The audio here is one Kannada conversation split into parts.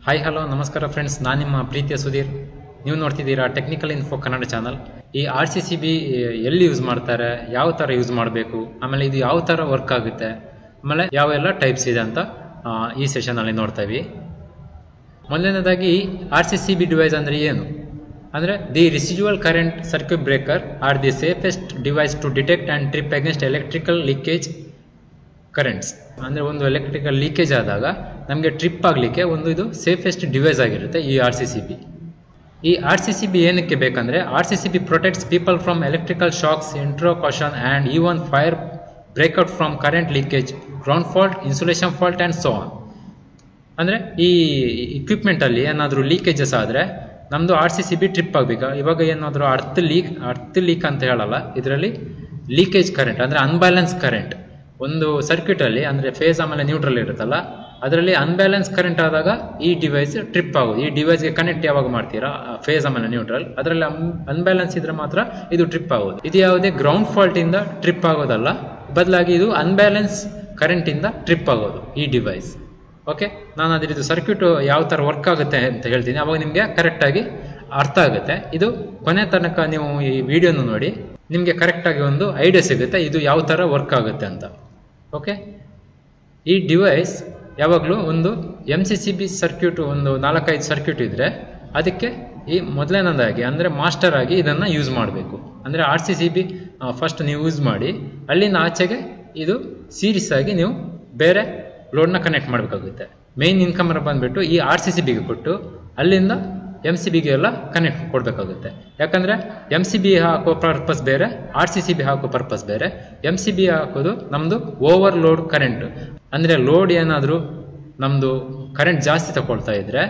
ಹಾಯ್ ಹಲೋ ನಮಸ್ಕಾರ ಫ್ರೆಂಡ್ಸ್, ನಾನು ನಿಮ್ಮ ಪ್ರೀತಿಯ ಸುಧೀರ್. ನೀವು ನೋಡ್ತಿದ್ದೀರಾ ಟೆಕ್ನಿಕಲ್ ಇನ್ಫೋ ಕನ್ನಡ ಚಾನಲ್. ಈ RCCB ಎಲ್ಲಿ ಯೂಸ್ ಮಾಡ್ತಾರೆ, ಯಾವ ಥರ ಯೂಸ್ ಮಾಡಬೇಕು, ಆಮೇಲೆ ಇದು ಯಾವ ಥರ ವರ್ಕ್ ಆಗುತ್ತೆ, ಆಮೇಲೆ ಯಾವೆಲ್ಲ ಟೈಪ್ಸ್ ಇದೆ ಅಂತ ಈ ಸೆಷನಲ್ಲಿ ನೋಡ್ತೀವಿ. ಮೊದಲನೇದಾಗಿ RCCB ಡಿವೈಸ್ ಅಂದರೆ ಏನು ಅಂದರೆ the residual current circuit breaker are the safest device to detect and trip against electrical leakage currents. ಅಂದರೆ ಒಂದು ಎಲೆಕ್ಟ್ರಿಕಲ್ ಲೀಕೇಜ್ ಆದಾಗ ನಮಗೆ ಟ್ರಿಪ್ ಆಗಲಿಕ್ಕೆ ಇದು ಸೇಫೆಸ್ಟ್ ಡಿವೈಸ್ ಆಗಿರುತ್ತೆ ಈ RCCB. ಈ RCCB ಏನಕ್ಕೆ ಬೇಕಂದರೆ RCCB protects people from electrical shocks, electrocution and even fire breakout from current leakage, ground fault, insulation fault and so on. ಅಂದರೆ ಈ ಇಕ್ವಿಪ್ಮೆಂಟಲ್ಲಿ ಏನಾದರೂ ಲೀಕೇಜಸ್ ಆದರೆ ನಮ್ಮದು RCCB ಟ್ರಿಪ್ ಆಗಬೇಕು. ಇವಾಗ ಏನಾದರೂ ಅರ್ತ್ ಲೀಕ್ ಅಂತ ಹೇಳಲ್ಲ, ಇದರಲ್ಲಿ ಲೀಕೇಜ್ ಕರೆಂಟ್ ಅಂದರೆ ಅನ್ಬ್ಯಾಲೆನ್ಸ್ ಕರೆಂಟ್ ಒಂದು ಸರ್ಕ್ಯೂಟಲ್ಲಿ ಅಂದರೆ ಫೇಸ್ ಆಮೇಲೆ ನ್ಯೂಟ್ರಲ್ ಇರುತ್ತಲ್ಲ, ಅದರಲ್ಲಿ ಅನ್ಬ್ಯಾಲೆನ್ಸ್ ಕರೆಂಟ್ ಆದಾಗ ಈ ಡಿವೈಸ್ ಟ್ರಿಪ್ ಆಗೋದು. ಈ ಡಿವೈಸ್ಗೆ ಕನೆಕ್ಟ್ ಯಾವಾಗ ಮಾಡ್ತೀರಾ ಫೇಸ್ ಆಮೇಲೆ ನ್ಯೂಟ್ರಲ್, ಅದರಲ್ಲಿ ಅನ್ಬ್ಯಾಲೆನ್ಸ್ ಇದ್ರೆ ಮಾತ್ರ ಇದು ಟ್ರಿಪ್ ಆಗೋದು. ಇದು ಯಾವುದೇ ಗ್ರೌಂಡ್ ಫಾಲ್ಟಿಂದ ಟ್ರಿಪ್ ಆಗೋದಲ್ಲ, ಬದಲಾಗಿ ಇದು ಅನ್ಬ್ಯಾಲೆನ್ಸ್ ಕರೆಂಟಿಂದ ಟ್ರಿಪ್ ಆಗೋದು ಈ ಡಿವೈಸ್. ಓಕೆ, ನಾನು ಅದರದ್ದು ಸರ್ಕ್ಯೂಟ್ ಯಾವ ಥರ ವರ್ಕ್ ಆಗುತ್ತೆ ಅಂತ ಹೇಳ್ತೀನಿ, ಅವಾಗ ನಿಮಗೆ ಕರೆಕ್ಟಾಗಿ ಅರ್ಥ ಆಗುತ್ತೆ. ಇದು ಕೊನೆ ತನಕ ನೀವು ಈ ವಿಡಿಯೋನ ನೋಡಿ, ನಿಮಗೆ ಕರೆಕ್ಟಾಗಿ ಒಂದು ಐಡಿಯಾ ಸಿಗುತ್ತೆ ಇದು ಯಾವ ಥರ ವರ್ಕ್ ಆಗುತ್ತೆ ಅಂತ. ಓಕೆ, ಈ ಡಿವೈಸ್ ಯಾವಾಗಲೂ ಒಂದು MCCB ಸರ್ಕ್ಯೂಟ್ ಒಂದು 4-5 ಸರ್ಕ್ಯೂಟ್ ಇದ್ದರೆ ಅದಕ್ಕೆ ಈ ಮೊದಲನೇದಾಗಿ ಅಂದರೆ ಮಾಸ್ಟರ್ ಆಗಿ ಇದನ್ನು ಯೂಸ್ ಮಾಡಬೇಕು. ಅಂದರೆ RCCB ಫಸ್ಟ್ ನೀವು ಯೂಸ್ ಮಾಡಿ, ಅಲ್ಲಿಂದ ಆಚೆಗೆ ಇದು ಸೀರೀಸ್ ಆಗಿ ನೀವು ಬೇರೆ ಲೋಡ್ನ ಕನೆಕ್ಟ್ ಮಾಡಬೇಕಾಗುತ್ತೆ. ಮೇನ್ ಇನ್ಕಮರ್ ಬಂದುಬಿಟ್ಟು ಈ RCCBಗೆ ಕೊಟ್ಟು ಅಲ್ಲಿಂದ MCBಗೆ ಎಲ್ಲ ಕನೆಕ್ಟ್ ಕೊಡಬೇಕಾಗುತ್ತೆ. ಯಾಕಂದರೆ MCB ಹಾಕೋ ಪರ್ಪಸ್ ಬೇರೆ, RCCB ಹಾಕೋ ಪರ್ಪಸ್ ಬೇರೆ. MCB ಹಾಕೋದು ನಮ್ಮದು ಓವರ್ ಲೋಡ್ ಕರೆಂಟ್, ಅಂದರೆ ಲೋಡ್ ಏನಾದರೂ ನಮ್ಮದು ಕರೆಂಟ್ ಜಾಸ್ತಿ ತಗೊಳ್ತಾ ಇದ್ದರೆ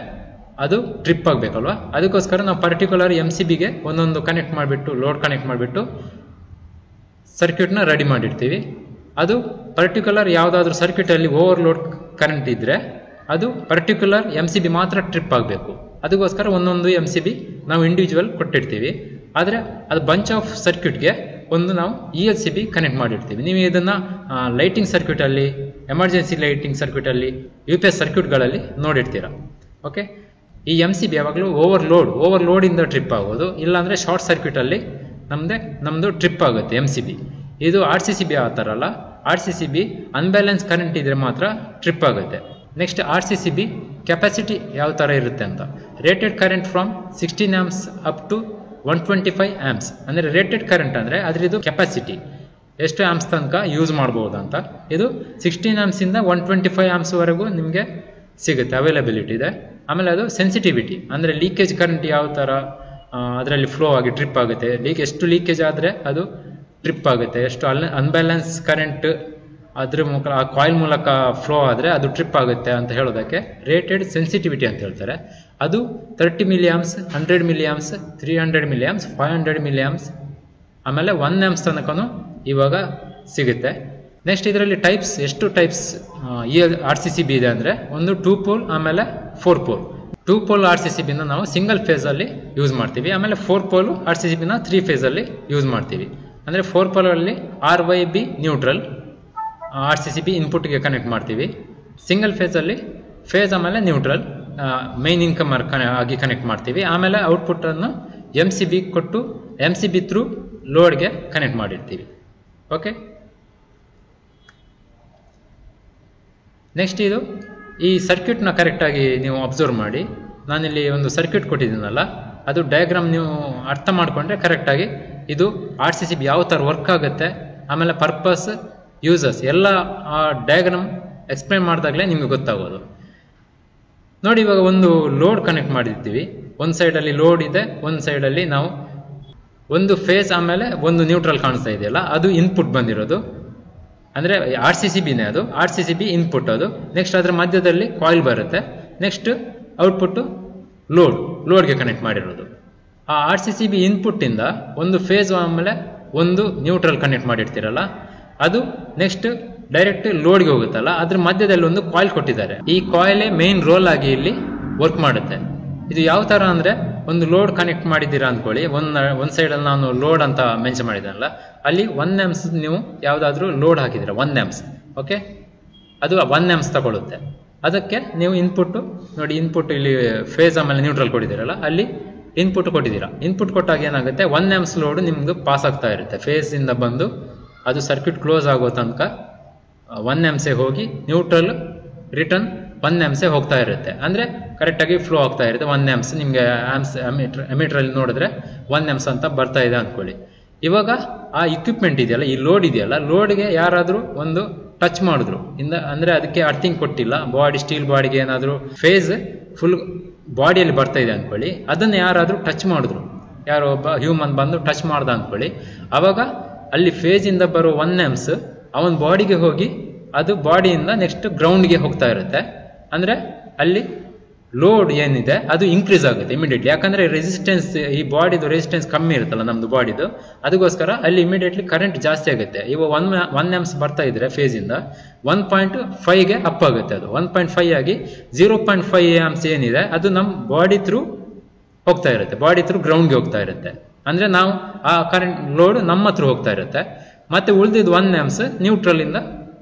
ಅದು ಟ್ರಿಪ್ ಆಗಬೇಕಲ್ವ, ಅದಕ್ಕೋಸ್ಕರ ನಾವು ಪರ್ಟಿಕ್ಯುಲರ್ MCBಗೆ ಒಂದೊಂದು ಕನೆಕ್ಟ್ ಮಾಡಿಬಿಟ್ಟು ಲೋಡ್ ಕನೆಕ್ಟ್ ಮಾಡಿಬಿಟ್ಟು ಸರ್ಕ್ಯೂಟ್ನ ರೆಡಿ ಮಾಡಿರ್ತೀವಿ. ಅದು ಪರ್ಟಿಕ್ಯುಲರ್ ಯಾವುದಾದ್ರೂ ಸರ್ಕ್ಯೂಟಲ್ಲಿ ಓವರ್ ಲೋಡ್ ಕರೆಂಟ್ ಇದ್ದರೆ ಅದು ಪರ್ಟಿಕ್ಯುಲರ್ MCB ಮಾತ್ರ ಟ್ರಿಪ್ ಆಗಬೇಕು. ಅದಕ್ಕೋಸ್ಕರ ಒಂದೊಂದು MCB ನಾವು ಇಂಡಿವಿಜುವಲ್ ಕೊಟ್ಟಿರ್ತೀವಿ. ಆದರೆ ಅದು ಬಂಚ್ ಆಫ್ ಸರ್ಕ್ಯೂಟ್ಗೆ ಒಂದು ನಾವು ELCB ಕನೆಕ್ಟ್ ಮಾಡಿರ್ತೀವಿ. ನೀವು ಇದನ್ನು ಲೈಟಿಂಗ್ ಸರ್ಕ್ಯೂಟಲ್ಲಿ, ಎಮರ್ಜೆನ್ಸಿ ಲೈಟಿಂಗ್ ಸರ್ಕ್ಯೂಟಲ್ಲಿ, UPS ಸರ್ಕ್ಯೂಟ್ಗಳಲ್ಲಿ ನೋಡಿರ್ತೀರ. ಓಕೆ, ಈ MCB ಯಾವಾಗಲೂ ಓವರ್ ಲೋಡಿಂದ ಟ್ರಿಪ್ ಆಗೋದು, ಇಲ್ಲಾಂದರೆ ಶಾರ್ಟ್ ಸರ್ಕ್ಯೂಟಲ್ಲಿ ನಮ್ಮದು ಟ್ರಿಪ್ ಆಗುತ್ತೆ MCB. ಇದು RCCB ಆ ಥರ ಅಲ್ಲ. RCCB ಅನ್ಬ್ಯಾಲೆನ್ಸ್ ಕರೆಂಟ್ ಇದ್ರೆ ಮಾತ್ರ ಟ್ರಿಪ್ ಆಗುತ್ತೆ. ನೆಕ್ಸ್ಟ್ RCCB ಕೆಪಾಸಿಟಿ ಯಾವ ಥರ ಇರುತ್ತೆ ಅಂತ, rated current from 16 amps up to 125 amps. ಅಂದರೆ ರೇಟೆಡ್ ಕರೆಂಟ್ ಅಂದರೆ ಅದರದ್ದು ಕೆಪಾಸಿಟಿ ಎಷ್ಟು ಆ್ಯಂಪ್ಸ್ ತನಕ ಯೂಸ್ ಮಾಡ್ಬೋದು ಅಂತ. ಇದು 16 amps ಇಂದ 125 amps ವರೆಗೂ ನಿಮಗೆ ಸಿಗುತ್ತೆ, ಅವೈಲಬಿಲಿಟಿ ಇದೆ. ಆಮೇಲೆ ಅದು ಸೆನ್ಸಿಟಿವಿಟಿ ಅಂದರೆ ಲೀಕೇಜ್ ಕರೆಂಟ್ ಯಾವ ಥರ ಅದರಲ್ಲಿ ಫ್ಲೋ ಆಗಿ ಟ್ರಿಪ್ ಆಗುತ್ತೆ, ಎಷ್ಟು ಲೀಕೇಜ್ ಆದರೆ ಅದು ಟ್ರಿಪ್ ಆಗುತ್ತೆ, ಎಷ್ಟು ಅನ್ಬ್ಯಾಲೆನ್ಸ್ ಕರೆಂಟ್ ಅದ್ರ ಮೂಲಕ ಆ ಕಾಯಿಲ್ ಮೂಲಕ ಫ್ಲೋ ಆದರೆ ಅದು ಟ್ರಿಪ್ ಆಗುತ್ತೆ ಅಂತ ಹೇಳೋದಕ್ಕೆ ರೇಟೆಡ್ ಸೆನ್ಸಿಟಿವಿಟಿ ಅಂತ ಹೇಳ್ತಾರೆ. ಅದು 30 milliamps, 100 milliamps, 300 milliamps, 500 milliamps, ಆಮೇಲೆ 1 amps ತನಕನೂ ಇವಾಗ ಸಿಗುತ್ತೆ. ನೆಕ್ಸ್ಟ್ ಇದರಲ್ಲಿ ಎಷ್ಟು ಟೈಪ್ಸ್ ಈ RCCB ಇದೆ ಅಂದರೆ ಒಂದು 2 pole ಆಮೇಲೆ 4 pole. 2 pole RCCBನ ನಾವು ಸಿಂಗಲ್ ಫೇಸಲ್ಲಿ ಯೂಸ್ ಮಾಡ್ತೀವಿ. ಆಮೇಲೆ 4 pole RCCBನ 3 ಫೇಸಲ್ಲಿ ಯೂಸ್ ಮಾಡ್ತೀವಿ. ಅಂದರೆ 4 pole RYB ನ್ಯೂಟ್ರಲ್ RCCB ಇನ್ಪುಟ್ಗೆ ಕನೆಕ್ಟ್ ಮಾಡ್ತೀವಿ. ಸಿಂಗಲ್ ಫೇಸಲ್ಲಿ ಫೇಸ್ ಆಮೇಲೆ ನ್ಯೂಟ್ರಲ್ ಮೈನ್ ಇನ್ಕಮರ್ ಆಗಿ ಕನೆಕ್ಟ್ ಮಾಡ್ತೀವಿ. ಆಮೇಲೆ ಔಟ್ಪುಟ್ಟನ್ನು MCB ಕೊಟ್ಟು MCB ಥ್ರೂ ಲೋಡ್ಗೆ ಕನೆಕ್ಟ್ ಮಾಡಿರ್ತೀವಿ. ಓಕೆ, ನೆಕ್ಸ್ಟ್ ಇದು ಈ ಸರ್ಕ್ಯೂಟ್ನ ಕರೆಕ್ಟಾಗಿ ನೀವು ಅಬ್ಸರ್ವ್ ಮಾಡಿ. ನಾನಿಲ್ಲಿ ಒಂದು ಸರ್ಕ್ಯೂಟ್ ಕೊಟ್ಟಿದ್ದೀನಲ್ಲ, ಅದು ಡಯಾಗ್ರಾಮ್ ನೀವು ಅರ್ಥ ಮಾಡಿಕೊಂಡ್ರೆ ಕರೆಕ್ಟಾಗಿ ಇದು RCCB ಯಾವ ಥರ ವರ್ಕ್ ಆಗುತ್ತೆ, ಆಮೇಲೆ ಪರ್ಪಸ್, ಯೂಸಸ್ ಎಲ್ಲ ಆ ಡಯಾಗ್ರಾಮ್ ಎಕ್ಸ್ಪ್ಲೈನ್ ಮಾಡಿದಾಗಲೇ ನಿಮಗೆ ಗೊತ್ತಾಗೋದು. ನೋಡಿ, ಇವಾಗ ಒಂದು ಲೋಡ್ ಕನೆಕ್ಟ್ ಮಾಡಿರ್ತೀವಿ. ಒಂದು ಸೈಡಲ್ಲಿ ಲೋಡ್ ಇದೆ, ಒಂದು ಸೈಡಲ್ಲಿ ನಾವು ಒಂದು ಫೇಸ್ ಆಮೇಲೆ ಒಂದು ನ್ಯೂಟ್ರಲ್ ಕಾಣಿಸ್ತಾ ಇದೆಯಲ್ಲ, ಅದು ಇನ್ಪುಟ್ ಬಂದಿರೋದು. ಅಂದರೆ RCCBನೇ ಅದು, RCCB ಇನ್ಪುಟ್ ಅದು. ನೆಕ್ಸ್ಟ್ ಅದರ ಮಧ್ಯದಲ್ಲಿ ಕಾಯಿಲ್ ಬರುತ್ತೆ. ನೆಕ್ಸ್ಟ್ ಔಟ್ಪುಟ್ಟು ಲೋಡ್ಗೆ ಕನೆಕ್ಟ್ ಮಾಡಿರೋದು. ಆ RCCB ಇನ್ಪುಟ್ಟಿಂದ ಒಂದು ಫೇಸ್ ಆಮೇಲೆ ಒಂದು ನ್ಯೂಟ್ರಲ್ ಕನೆಕ್ಟ್ ಮಾಡಿರ್ತೀರಲ್ಲ, ಅದು ನೆಕ್ಸ್ಟ್ ಡೈರೆಕ್ಟ್ ಲೋಡ್ಗೆ ಹೋಗುತ್ತಲ್ಲ, ಅದ್ರ ಮಧ್ಯದಲ್ಲಿ ಒಂದು ಕಾಯಿಲ್ ಕೊಟ್ಟಿದ್ದಾರೆ. ಈ ಕಾಯಿಲೇ ಮೇನ್ ರೋಲ್ ಆಗಿ ಇಲ್ಲಿ ವರ್ಕ್ ಮಾಡುತ್ತೆ. ಇದು ಯಾವ ಥರ ಅಂದರೆ, ಒಂದು ಲೋಡ್ ಕನೆಕ್ಟ್ ಮಾಡಿದ್ದೀರಾ ಅಂದ್ಕೊಳ್ಳಿ, ಒಂದು ಸೈಡಲ್ಲಿ ನಾನು ಲೋಡ್ ಅಂತ ಮೆನ್ಷನ್ ಮಾಡಿದ್ದೀನಲ್ಲ, ಅಲ್ಲಿ 1 amps ನೀವು ಯಾವುದಾದ್ರೂ ಲೋಡ್ ಹಾಕಿದ್ದೀರಾ, 1 amps. ಓಕೆ, ಅದು 1 amps ತಗೊಳುತ್ತೆ. ಅದಕ್ಕೆ ನೀವು ಇನ್ಪುಟ್ ನೋಡಿ, ಇನ್ಪುಟ್ ಇಲ್ಲಿ ಫೇಸ್ ಆಮೇಲೆ ನ್ಯೂಟ್ರಲ್ ಕೊಟ್ಟಿದ್ದೀರಲ್ಲ, ಅಲ್ಲಿ ಇನ್ಪುಟ್ ಕೊಟ್ಟಿದ್ದೀರಾ. ಇನ್ಪುಟ್ ಕೊಟ್ಟಾಗ ಏನಾಗುತ್ತೆ, 1 amps ಲೋಡ್ ನಿಮ್ಗೆ ಪಾಸ್ ಆಗ್ತಾ ಇರುತ್ತೆ. ಫೇಸಿಂದ ಬಂದು ಅದು ಸರ್ಕ್ಯೂಟ್ ಕ್ಲೋಸ್ ಆಗೋ ತನಕ 1 amps ಹೋಗಿ ನ್ಯೂಟ್ರಲ್ ರಿಟರ್ನ್ 1 amps ಹೋಗ್ತಾ ಇರುತ್ತೆ. ಅಂದರೆ ಕರೆಕ್ಟಾಗಿ ಫ್ಲೋ ಆಗ್ತಾ ಇರುತ್ತೆ. 1 amps ನಿಮಗೆ ಎಮಿಟ್ರಲ್ಲಿ ನೋಡಿದ್ರೆ 1 amps ಅಂತ ಬರ್ತಾ ಇದೆ ಅಂದ್ಕೊಳ್ಳಿ. ಇವಾಗ ಆ ಇಕ್ವಿಪ್ಮೆಂಟ್ ಇದೆಯಲ್ಲ, ಈ ಲೋಡ್ ಇದೆಯಲ್ಲ, ಲೋಡ್ಗೆ ಯಾರಾದರೂ ಒಂದು ಟಚ್ ಮಾಡಿದ್ರು ಅಂದರೆ ಅದಕ್ಕೆ ಅರ್ಥಿಂಗ್ ಕೊಟ್ಟಿಲ್ಲ, ಸ್ಟೀಲ್ ಬಾಡಿಗೆ ಏನಾದರೂ ಫೇಸ್ ಫುಲ್ ಬಾಡಿಯಲ್ಲಿ ಬರ್ತಾ ಇದೆ ಅಂದ್ಕೊಳ್ಳಿ, ಅದನ್ನು ಯಾರಾದರೂ ಟಚ್ ಮಾಡಿದ್ರು, ಯಾರೋ ಒಬ್ಬ ಹ್ಯೂಮನ್ ಬಂದು ಟಚ್ ಮಾಡ್ದ ಅಂದ್ಕೊಳ್ಳಿ, ಆವಾಗ ಅಲ್ಲಿ ಫೇಜಿಂದ ಬರೋ 1 amps ಅವನ ಬಾಡಿಗೆ ಹೋಗಿ ಅದು ಬಾಡಿಯಿಂದ ನೆಕ್ಸ್ಟ್ ಗ್ರೌಂಡ್ಗೆ ಹೋಗ್ತಾ ಇರುತ್ತೆ. ಅಂದರೆ ಅಲ್ಲಿ ಲೋಡ್ ಏನಿದೆ ಅದು ಇನ್ಕ್ರೀಸ್ ಆಗುತ್ತೆ ಇಮಿಡಿಯೇಟ್ಲಿ. ಯಾಕಂದರೆ ರೆಸಿಸ್ಟೆನ್ಸ್, ಈ ಬಾಡಿದು ರೆಸಿಸ್ಟೆನ್ಸ್ ಕಮ್ಮಿ ಇರುತ್ತಲ್ಲ ನಮ್ಮದು ಬಾಡಿದು, ಅದಕ್ಕೋಸ್ಕರ ಅಲ್ಲಿ ಇಮಿಡಿಯೇಟ್ಲಿ ಕರೆಂಟ್ ಜಾಸ್ತಿ ಆಗುತ್ತೆ. ಇವಾಗ 1 amps ಬರ್ತಾ ಇದ್ರೆ ಫೇಜಿಂದ 1.5ಗೆ ಅಪ್ ಆಗುತ್ತೆ. ಅದು 1.5 ಆಗಿ 0.5 amps ಏನಿದೆ ಅದು ನಮ್ಮ ಬಾಡಿ ಥ್ರೂ ಹೋಗ್ತಾ ಇರುತ್ತೆ, ಬಾಡಿ ಥ್ರೂ ಗ್ರೌಂಡ್ಗೆ ಹೋಗ್ತಾ ಇರುತ್ತೆ. ಅಂದರೆ ನಾವು ಆ ಕರೆಂಟ್ ಲೋಡ್ ನಮ್ಮ ಹತ್ರ ಹೋಗ್ತಾ ಇರುತ್ತೆ. ಮತ್ತೆ ಉಳಿದಿದ್ದು 1 amps ನ್ಯೂಟ್ರಲಿಂದ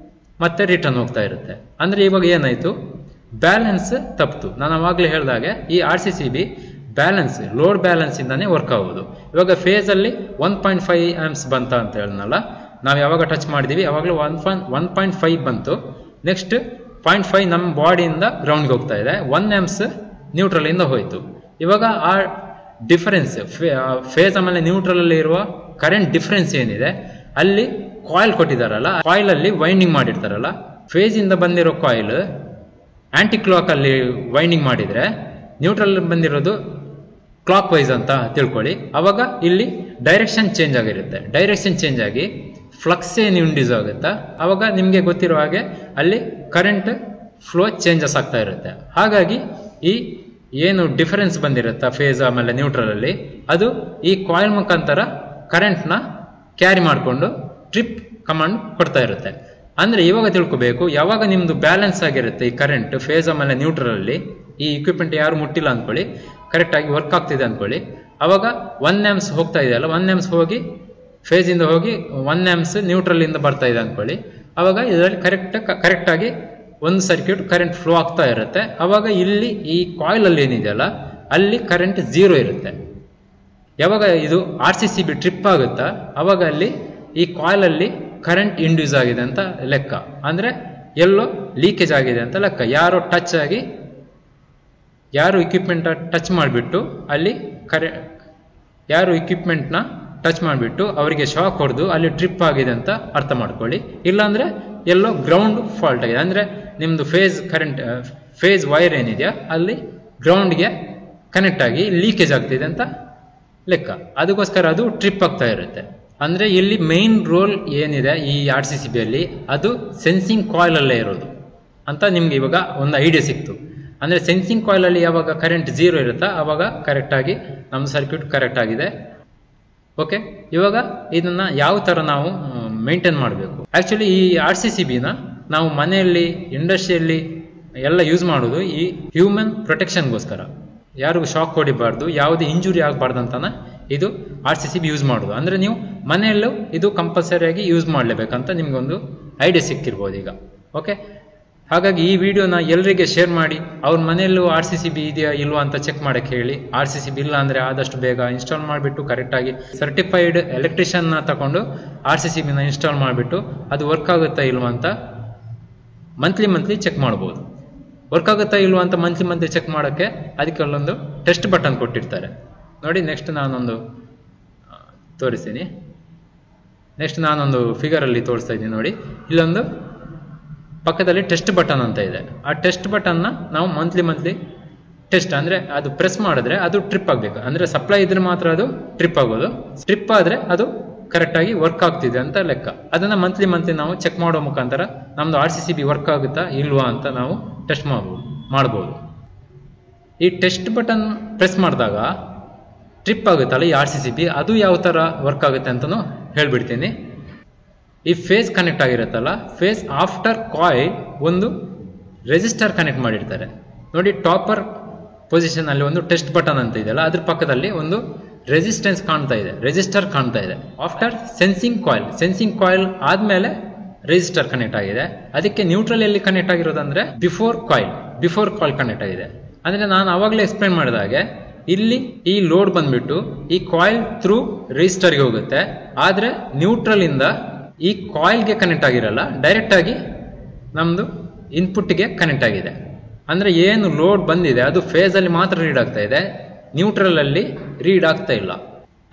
ಮತ್ತೆ ರಿಟರ್ನ್ ಹೋಗ್ತಾ ಇರುತ್ತೆ. ಅಂದರೆ ಇವಾಗ ಏನಾಯಿತು, ಬ್ಯಾಲೆನ್ಸ್ ತಪ್ಪಿತು. ನಾನು ಅವಾಗಲೇ ಹೇಳಿದಾಗೆ ಈ RCCB ಬ್ಯಾಲೆನ್ಸ್, ಲೋಡ್ ಬ್ಯಾಲೆನ್ಸ್ ಇಂದಾನೇ ವರ್ಕ್ ಆಗೋದು. ಇವಾಗ ಫೇಸಲ್ಲಿ 1.5 amps ಬಂತ ಅಂತ ಹೇಳಿದ್ನಲ್ಲ, ನಾವು ಯಾವಾಗ ಟಚ್ ಮಾಡಿದೀವಿ ಯಾವಾಗಲೂ 1.5 ಬಂತು. ನೆಕ್ಸ್ಟ್ 0.5 ನಮ್ಮ ಬಾಡಿಯಿಂದ ಗ್ರೌಂಡ್ಗೆ ಹೋಗ್ತಾ ಇದೆ, 1 amps ನ್ಯೂಟ್ರಲಿಂದ ಹೋಯಿತು. ಇವಾಗ ಆ ಡಿಫರೆನ್ಸ್ ಫೇಸ್ ಆಮೇಲೆ ನ್ಯೂಟ್ರಲಲ್ಲಿ ಇರುವ ಕರೆಂಟ್ ಡಿಫರೆನ್ಸ್ ಏನಿದೆ, ಅಲ್ಲಿ ಕಾಯಿಲ್ ಕೊಟ್ಟಿದ್ದಾರಲ್ಲ, ಕಾಯಿಲಲ್ಲಿ ವೈಂಡಿಂಗ್ ಮಾಡಿರ್ತಾರಲ್ಲ, ಫೇಜಿಂದ ಬಂದಿರೋ ಕಾಯಿಲ್ ಆಂಟಿ ಕ್ಲಾಕ್ ಅಲ್ಲಿ ವೈಂಡಿಂಗ್ ಮಾಡಿದರೆ ನ್ಯೂಟ್ರಲ್ ಬಂದಿರೋದು ಕ್ಲಾಕ್ ವೈಸ್ ಅಂತ ತಿಳ್ಕೊಳ್ಳಿ. ಅವಾಗ ಇಲ್ಲಿ ಡೈರೆಕ್ಷನ್ ಚೇಂಜ್ ಆಗಿರುತ್ತೆ. ಡೈರೆಕ್ಷನ್ ಚೇಂಜ್ ಆಗಿ ಫ್ಲಕ್ಸ್ ಏನು ಇಂಡ್ಯೂಸ್ ಆಗುತ್ತಾ, ಅವಾಗ ನಿಮಗೆ ಗೊತ್ತಿರೋ ಹಾಗೆ ಅಲ್ಲಿ ಕರೆಂಟ್ ಫ್ಲೋ ಚೇಂಜಸ್ ಆಗ್ತಾ ಇರುತ್ತೆ. ಹಾಗಾಗಿ ಈ ಏನು ಡಿಫರೆನ್ಸ್ ಬಂದಿರುತ್ತಾ ಫೇಸ್ ಆಮೇಲೆ ನ್ಯೂಟ್ರಲಲ್ಲಿ, ಅದು ಈ ಕಾಯಿಲ್ ಮುಖಾಂತರ ಕರೆಂಟ್ನ ಕ್ಯಾರಿ ಮಾಡಿಕೊಂಡು ಟ್ರಿಪ್ ಕಮಾಂಡ್ ಕೊಡ್ತಾ ಇರುತ್ತೆ. ಅಂದರೆ ಇವಾಗ ತಿಳ್ಕೋಬೇಕು, ಯಾವಾಗ ನಿಮ್ಮದು ಬ್ಯಾಲೆನ್ಸ್ ಆಗಿರುತ್ತೆ ಈ ಕರೆಂಟ್ ಫೇಸ್ ಆಮೇಲೆ ನ್ಯೂಟ್ರಲಲ್ಲಿ, ಈ ಇಕ್ವಿಪ್ಮೆಂಟ್ ಯಾರು ಮುಟ್ಟಿಲ್ಲ ಅಂದ್ಕೊಳ್ಳಿ, ಕರೆಕ್ಟಾಗಿ ವರ್ಕ್ ಆಗ್ತಿದೆ ಅಂದ್ಕೊಳ್ಳಿ, ಅವಾಗ 1 amps ಹೋಗ್ತಾ ಇದೆಯಲ್ಲ, 1 amps ಹೋಗಿ ಫೇಜಿಂದ ಹೋಗಿ 1 amps ನ್ಯೂಟ್ರಲಿಂದ ಬರ್ತಾ ಇದೆ ಅಂದ್ಕೊಳ್ಳಿ, ಅವಾಗ ಇದರಲ್ಲಿ ಕರೆಕ್ಟಾಗಿ ಒಂದು ಸರ್ಕ್ಯೂಟ್ ಕರೆಂಟ್ ಫ್ಲೋ ಆಗ್ತಾ ಇರುತ್ತೆ. ಅವಾಗ ಇಲ್ಲಿ ಈ ಕಾಯಿಲಲ್ಲಿ ಏನಿದೆಯಲ್ಲ ಅಲ್ಲಿ ಕರೆಂಟ್ 0 ಇರುತ್ತೆ. ಯಾವಾಗ ಇದು RCCB ಟ್ರಿಪ್ ಆಗುತ್ತಾ ಅವಾಗ ಅಲ್ಲಿ ಈ ಕಾಯಿಲಲ್ಲಿ ಕರೆಂಟ್ ಇಂಡ್ಯೂಸ್ ಆಗಿದೆ ಅಂತ ಲೆಕ್ಕ. ಅಂದರೆ ಎಲ್ಲೋ ಲೀಕೇಜ್ ಆಗಿದೆ ಅಂತ ಲೆಕ್ಕ. ಯಾರು ಇಕ್ವಿಪ್ಮೆಂಟ್ ಟಚ್ ಮಾಡಿಬಿಟ್ಟು ಅಲ್ಲಿ ಯಾರು ಇಕ್ವಿಪ್ಮೆಂಟ್ನ ಟಚ್ ಮಾಡಿಬಿಟ್ಟು ಅವರಿಗೆ ಶಾಕ್ ಹೊಡೆದು ಅಲ್ಲಿ ಟ್ರಿಪ್ ಆಗಿದೆ ಅಂತ ಅರ್ಥ ಮಾಡ್ಕೊಳ್ಳಿ. ಇಲ್ಲಾಂದರೆ ಎಲ್ಲೋ ಗ್ರೌಂಡ್ ಫಾಲ್ಟ್ ಆಗಿದೆ, ಅಂದರೆ ನಿಮ್ಮದು ಫೇಸ್ ವೈರ್ ಏನಿದೆಯಾ ಅಲ್ಲಿ ಗ್ರೌಂಡ್ಗೆ ಕನೆಕ್ಟ್ ಆಗಿ ಲೀಕೇಜ್ ಆಗ್ತಿದೆ ಅಂತ ಲೆಕ್ಕ. ಅದಕ್ಕೋಸ್ಕರ ಅದು ಟ್ರಿಪ್ ಆಗ್ತಾ ಇರುತ್ತೆ. ಅಂದರೆ ಇಲ್ಲಿ ಮೇನ್ ರೋಲ್ ಏನಿದೆ ಈ RCCBಯಲ್ಲಿ, ಅದು ಸೆನ್ಸಿಂಗ್ ಕಾಯಿಲಲ್ಲೇ ಇರೋದು ಅಂತ ನಿಮ್ಗೆ ಇವಾಗ ಒಂದು ಐಡಿಯಾ ಸಿಕ್ತು. ಅಂದರೆ ಸೆನ್ಸಿಂಗ್ ಕಾಯಿಲಲ್ಲಿ ಯಾವಾಗ ಕರೆಂಟ್ 0 ಇರುತ್ತಾ ಅವಾಗ ಕರೆಕ್ಟಾಗಿ ನಮ್ಮ ಸರ್ಕ್ಯೂಟ್ ಕರೆಕ್ಟ್ ಆಗಿದೆ. ಓಕೆ, ಇವಾಗ ಇದನ್ನು ಯಾವ ಥರ ನಾವು ಮೇಂಟೈನ್ ಮಾಡಬೇಕು. ಆ್ಯಕ್ಚುಲಿ ಈ RCCBನ ನಾವು ಮನೆಯಲ್ಲಿ, ಇಂಡಸ್ಟ್ರಿಯಲ್ಲಿ ಎಲ್ಲ ಯೂಸ್ ಮಾಡೋದು ಈ ಹ್ಯೂಮನ್ ಪ್ರೊಟೆಕ್ಷನ್ಗೋಸ್ಕರ. ಯಾರಿಗೂ ಶಾಕ್ ಹೊಡಿಬಾರ್ದು, ಯಾವುದೇ ಇಂಜುರಿ ಆಗಬಾರ್ದು ಅಂತಾನೆ ಇದು RCCB ಯೂಸ್ ಮಾಡೋದು. ಅಂದರೆ ನೀವು ಮನೆಯಲ್ಲೂ ಇದು ಕಂಪಲ್ಸರಿಯಾಗಿ ಯೂಸ್ ಮಾಡಲೇಬೇಕಂತ ನಿಮ್ಗೊಂದು ಐಡಿಯಾ ಸಿಕ್ಕಿರ್ಬೋದು ಈಗ. ಓಕೆ, ಹಾಗಾಗಿ ಈ ವಿಡಿಯೋನ ಎಲ್ಲರಿಗೆ ಶೇರ್ ಮಾಡಿ, ಅವ್ರ ಮನೆಯಲ್ಲೂ RCCB ಇದೆಯಾ ಇಲ್ವಾ ಅಂತ ಚೆಕ್ ಮಾಡೋಕ್ಕೆ ಹೇಳಿ. RCCB ಇಲ್ಲ ಅಂದರೆ ಆದಷ್ಟು ಬೇಗ ಇನ್ಸ್ಟಾಲ್ ಮಾಡಿಬಿಟ್ಟು ಕರೆಕ್ಟಾಗಿ ಸರ್ಟಿಫೈಡ್ ಎಲೆಕ್ಟ್ರಿಷಿಯನ್ನ ತಗೊಂಡು RCCBನ ಇನ್ಸ್ಟಾಲ್ ಮಾಡಿಬಿಟ್ಟು ಅದು ವರ್ಕ್ ಆಗುತ್ತಾ ಇಲ್ವಾ ಅಂತ ಮಂತ್ಲಿ ಚೆಕ್ ಮಾಡ್ಬೋದು. ವರ್ಕ್ ಆಗುತ್ತಾ ಇಲ್ವಾ ಅಂತ ಮಂತ್ಲಿ ಚೆಕ್ ಮಾಡೋಕ್ಕೆ ಅದಕ್ಕೆ ಅಲ್ಲೊಂದು ಟೆಸ್ಟ್ ಬಟನ್ ಕೊಟ್ಟಿರ್ತಾರೆ ನೋಡಿ. ನೆಕ್ಸ್ಟ್ ನಾನೊಂದು ತೋರಿಸ್ತೀನಿ. ನೆಕ್ಸ್ಟ್ ನಾನೊಂದು ಫಿಗರಲ್ಲಿ ತೋರಿಸ್ತಾ ಇದ್ದೀನಿ ನೋಡಿ. ಇಲ್ಲೊಂದು ಪಕ್ಕದಲ್ಲಿ ಟೆಸ್ಟ್ ಬಟನ್ ಅಂತ ಇದೆ. ಆ ಟೆಸ್ಟ್ ಬಟನ್ನ ನಾವು ಮಂತ್ಲಿ ಟೆಸ್ಟ್, ಅಂದರೆ ಅದು ಪ್ರೆಸ್ ಮಾಡಿದ್ರೆ ಅದು ಟ್ರಿಪ್ ಆಗಬೇಕು. ಅಂದರೆ ಸಪ್ಲೈ ಇದ್ರೆ ಮಾತ್ರ ಅದು ಟ್ರಿಪ್ ಆಗೋದು. ಟ್ರಿಪ್ ಆದರೆ ಅದು ಕರೆಕ್ಟಾಗಿ ವರ್ಕ್ ಆಗ್ತಿದೆ ಅಂತ ಲೆಕ್ಕ. ಅದನ್ನು ಮಂತ್ಲಿ ನಾವು ಚೆಕ್ ಮಾಡೋ ಮುಖಾಂತರ ನಮ್ಮದು RCCB ವರ್ಕ್ ಆಗುತ್ತಾ ಇಲ್ವಾ ಅಂತ ನಾವು ಟೆಸ್ಟ್ ಮಾಡ್ಬೋದು. ಈ ಟೆಸ್ಟ್ ಬಟನ್ ಪ್ರೆಸ್ ಮಾಡಿದಾಗ ಟ್ರಿಪ್ ಆಗುತ್ತಲ್ಲ ಈ RCCB, ಅದು ಯಾವ ಥರ ವರ್ಕ್ ಆಗುತ್ತೆ ಅಂತಲೂ ಹೇಳ್ಬಿಡ್ತೀನಿ. ಈ ಫೇಸ್ ಕನೆಕ್ಟ್ ಆಗಿರುತ್ತಲ್ಲ, ಫೇಸ್ ಆಫ್ಟರ್ ಕಾಯಿಲ್ ಒಂದು ರೆಜಿಸ್ಟರ್ ಕನೆಕ್ಟ್ ಮಾಡಿರ್ತಾರೆ ನೋಡಿ. ಟಾಪರ್ ಪೊಸಿಷನಲ್ಲಿ ಒಂದು ಟೆಸ್ಟ್ ಬಟನ್ ಅಂತ ಇದೆಯಲ್ಲ, ಅದ್ರ ಪಕ್ಕದಲ್ಲಿ ಒಂದು ರೆಸಿಸ್ಟೆನ್ಸ್ ಕಾಣ್ತಾ ಇದೆ, ರೆಜಿಸ್ಟರ್ ಕಾಣ್ತಾ ಇದೆ. ಆಫ್ಟರ್ ಸೆನ್ಸಿಂಗ್ ಕಾಯಿಲ್ ಆದಮೇಲೆ ರೆಸಿಸ್ಟರ್ ಕನೆಕ್ಟ್ ಆಗಿದೆ. ಅದಕ್ಕೆ ನ್ಯೂಟ್ರಲ್ ಎಲ್ಲಿ ಕನೆಕ್ಟ್ ಆಗಿರೋದಂದ್ರೆ ಬಿಫೋರ್ ಕಾಯಿಲ್ ಕನೆಕ್ಟ್ ಆಗಿದೆ. ಅಂದ್ರೆ ನಾನು ಅವಾಗಲೇ ಎಕ್ಸ್ಪ್ಲೈನ್ ಮಾಡಿದ ಹಾಗೆ ಇಲ್ಲಿ ಈ ಲೋಡ್ ಬಂದ್ಬಿಟ್ಟು ಈ ಕಾಯಿಲ್ ಥ್ರೂ ರೆಸಿಸ್ಟರ್ಗೆ ಹೋಗುತ್ತೆ. ಆದ್ರೆ ನ್ಯೂಟ್ರಲ್ ಇಂದ ಈ ಕಾಯಿಲ್ಗೆ ಕನೆಕ್ಟ್ ಆಗಿರಲ್ಲ, ಡೈರೆಕ್ಟ್ ಆಗಿ ನಮ್ದು ಇನ್ಪುಟ್ಗೆ ಕನೆಕ್ಟ್ ಆಗಿದೆ. ಅಂದ್ರೆ ಏನು ಲೋಡ್ ಬಂದಿದೆ ಅದು ಫೇಸ್ ಅಲ್ಲಿ ಮಾತ್ರ ರೀಡ್ ಆಗ್ತಾ ಇದೆ, ನ್ಯೂಟ್ರಲ್ ಅಲ್ಲಿ ರೀಡ್ ಆಗ್ತಾ ಇಲ್ಲ.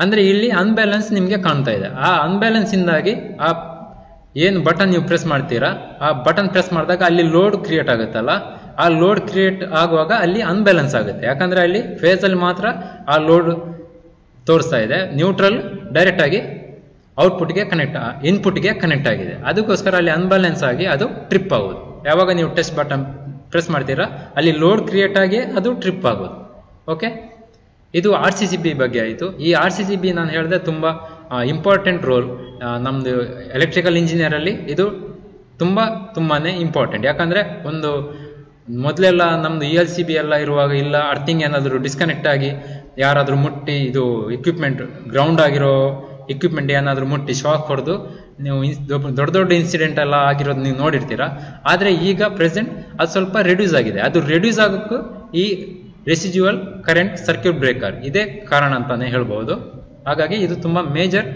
ಅಂದ್ರೆ ಇಲ್ಲಿ ಅನ್ಬ್ಯಾಲೆನ್ಸ್ ನಿಮ್ಗೆ ಕಾಣ್ತಾ ಇದೆ. ಆ ಅನ್ಬ್ಯಾಲೆನ್ಸ್ ಇಂದಾಗಿ ಆ ಏನು ಬಟನ್ ನೀವು ಪ್ರೆಸ್ ಮಾಡ್ತೀರಾ, ಆ ಬಟನ್ ಪ್ರೆಸ್ ಮಾಡಿದಾಗ ಅಲ್ಲಿ ಲೋಡ್ ಕ್ರಿಯೇಟ್ ಆಗುತ್ತಲ್ಲ, ಆ ಲೋಡ್ ಕ್ರಿಯೇಟ್ ಆಗುವಾಗ ಅಲ್ಲಿ ಅನ್ಬ್ಯಾಲೆನ್ಸ್ ಆಗುತ್ತೆ. ಯಾಕಂದ್ರೆ ಅಲ್ಲಿ ಫೇಸ್ ಅಲ್ಲಿ ಮಾತ್ರ ಆ ಲೋಡ್ ತೋರಿಸ್ತಾ ಇದೆ, ನ್ಯೂಟ್ರಲ್ ಡೈರೆಕ್ಟ್ ಆಗಿ ಇನ್ಪುಟ್ಗೆ ಕನೆಕ್ಟ್ ಆಗಿದೆ. ಅದಕ್ಕೋಸ್ಕರ ಅಲ್ಲಿ ಅನ್ಬ್ಯಾಲೆನ್ಸ್ ಆಗಿ ಅದು ಟ್ರಿಪ್ ಆಗೋದು. ಯಾವಾಗ ನೀವು ಟೆಸ್ಟ್ ಬಟನ್ ಪ್ರೆಸ್ ಮಾಡ್ತೀರಾ ಅಲ್ಲಿ ಲೋಡ್ ಕ್ರಿಯೇಟ್ ಆಗಿ ಅದು ಟ್ರಿಪ್ ಆಗೋದು. ಓಕೆ, ಇದು RCCB ಬಗ್ಗೆ ಆಯಿತು. ಈ RCCB ನಾನು ಹೇಳಿದೆ ತುಂಬಾ ಇಂಪಾರ್ಟೆಂಟ್ ರೋಲ್ ನಮ್ದು ಎಲೆಕ್ಟ್ರಿಕಲ್ ಇಂಜಿನಿಯರ್ ಅಲ್ಲಿ. ಇದು ತುಂಬಾನೇ ಇಂಪಾರ್ಟೆಂಟ್. ಯಾಕಂದ್ರೆ ಒಂದು ಮೊದಲೆಲ್ಲ ನಮ್ದು ELCB ಎಲ್ಲ ಇರುವಾಗ ಇಲ್ಲ ಅರ್ಥಿಂಗ್ ಏನಾದರೂ ಡಿಸ್ಕನೆಕ್ಟ್ ಆಗಿ ಯಾರಾದರೂ ಮುಟ್ಟಿ ಇದು ಇಕ್ವಿಪ್ಮೆಂಟ್ ಗ್ರೌಂಡ್ ಆಗಿರೋ ಇಕ್ವಿಪ್ಮೆಂಟ್ ಏನಾದರೂ ಮುಟ್ಟಿ ಶಾಕ್ ಹೊಡೆದು ನೀವು ದೊಡ್ಡ ಇನ್ಸಿಡೆಂಟ್ ಎಲ್ಲ ಆಗಿರೋದು ನೀವು ನೋಡಿರ್ತೀರಾ. ಆದರೆ ಈಗ ಪ್ರೆಸೆಂಟ್ ಅದು ಸ್ವಲ್ಪ ರೆಡ್ಯೂಸ್ ಆಗಿದೆ. ಅದು ರೆಡ್ಯೂಸ್ ಆಗೋಕ್ಕೂ ಈ ರೆಸಿಡ್ಯುವಲ್ ಕರೆಂಟ್ ಸರ್ಕ್ಯೂಟ್ ಬ್ರೇಕರ್ ಇದೇ ಕಾರಣ ಅಂತಾನೆ ಹೇಳ್ಬೋದು. ಹಾಗಾಗಿ ಇದು ತುಂಬಾ ಮೇಜರ್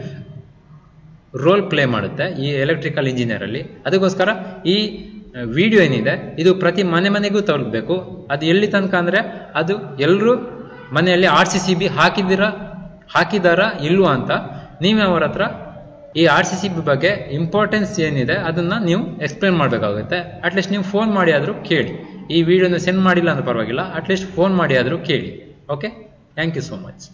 ರೋಲ್ ಪ್ಲೇ ಮಾಡುತ್ತೆ ಈ ಎಲೆಕ್ಟ್ರಿಕಲ್ ಇಂಜಿನಿಯರ್ ಅಲ್ಲಿ. ಅದಕ್ಕೋಸ್ಕರ ಈ ವಿಡಿಯೋ ಏನಿದೆ ಇದು ಪ್ರತಿ ಮನೆಗೂ ತಲುಪಬೇಕು. ಅದು ಎಲ್ಲಿ ತನಕ ಅಂದ್ರೆ ಅದು ಎಲ್ಲರೂ ಮನೆಯಲ್ಲಿ RCCB ಹಾಕಿದಾರಾ ಇಲ್ವಾ ಅಂತ ನೀವೇ ಅವರ ಹತ್ರ ಈ RCCB ಬಗ್ಗೆ ಇಂಪಾರ್ಟೆನ್ಸ್ ಏನಿದೆ ಅದನ್ನ ನೀವು ಎಕ್ಸ್ಪ್ಲೇನ್ ಮಾಡಬೇಕಾಗುತ್ತೆ. ಅಟ್ಲೀಸ್ಟ್ ನೀವು ಫೋನ್ ಮಾಡಿ ಆದರೂ ಕೇಳಿ. ಈ ವಿಡಿಯೋನ ಸೆಂಡ್ ಮಾಡಿಲ್ಲ ಅಂದ್ರೆ ಪರವಾಗಿಲ್ಲ, ಅಟ್ಲೀಸ್ಟ್ ಫೋನ್ ಮಾಡಿ ಆದರೂ ಕೇಳಿ. Okay, thank you so much.